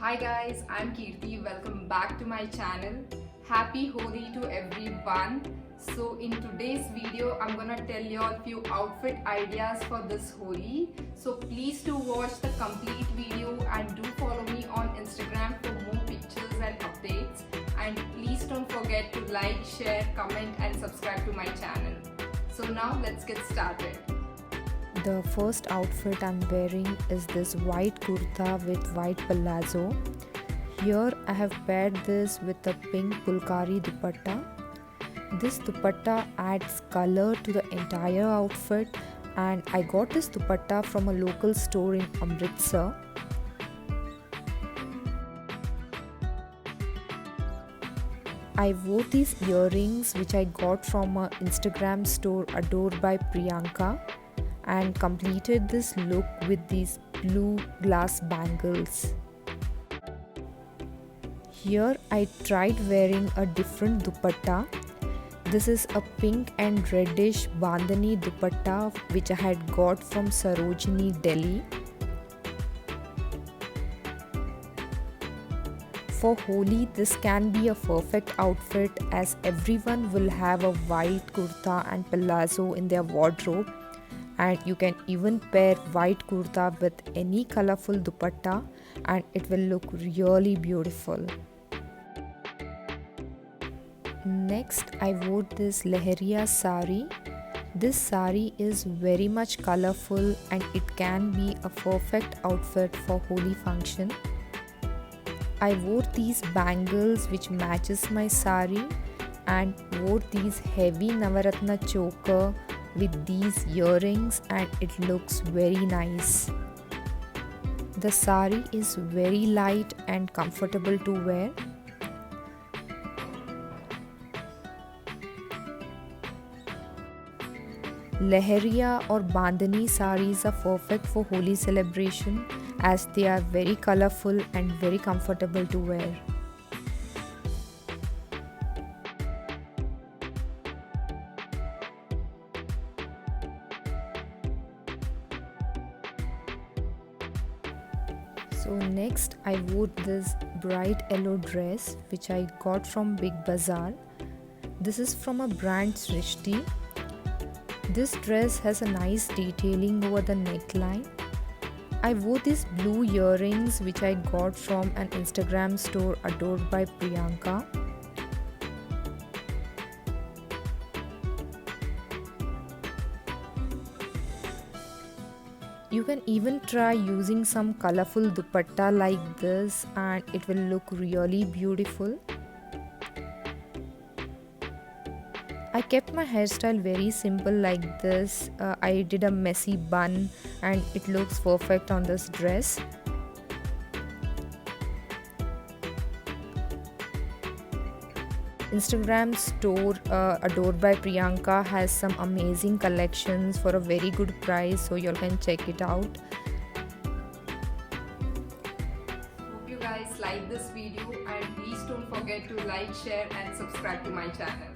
Hi guys, I'm Kirti. Welcome back to my channel. Happy Holi to everyone. So in today's video, I'm gonna tell you all few outfit ideas for this Holi. So please do watch the complete video and do follow me on Instagram for more pictures and updates. And please don't forget to like, share, comment and subscribe to my channel. So now let's get started. The first outfit I'm wearing is this white kurta with white palazzo. Here I have paired this with a pink pulkari dupatta. This dupatta adds color to the entire outfit and I got this dupatta from a local store in Amritsar. I wore these earrings which I got from an Instagram store adored by Priyanka, and completed this look with these blue glass bangles. Here I tried wearing a different dupatta. This is a pink and reddish bandhani dupatta which I had got from Sarojini, Delhi. For Holi, this can be a perfect outfit as everyone will have a white kurta and palazzo in their wardrobe. And you can even pair white kurta with any colorful dupatta and it will look really beautiful. Next, I wore this Leheria sari. This sari is very much colorful and it can be a perfect outfit for Holi function. I wore these bangles which matches my sari and wore these heavy Navaratna choker with these earrings and it looks very nice. The sari is very light and comfortable to wear. Leheria or bandhani saris are perfect for Holi celebration as they are very colorful and very comfortable to wear. So next I wore this bright yellow dress which I got from Big Bazaar. This is from a brand Srishti. This dress has a nice detailing over the neckline. I wore these blue earrings which I got from an Instagram store adored by Priyanka. You can even try using some colorful dupatta like this and it will look really beautiful. I kept my hairstyle very simple like this. I did a messy bun and it looks perfect on this dress. Instagram store adored by Priyanka has some amazing collections for a very good price, so you all can check it out. Hope you guys like this video and please don't forget to like, share and subscribe to my channel.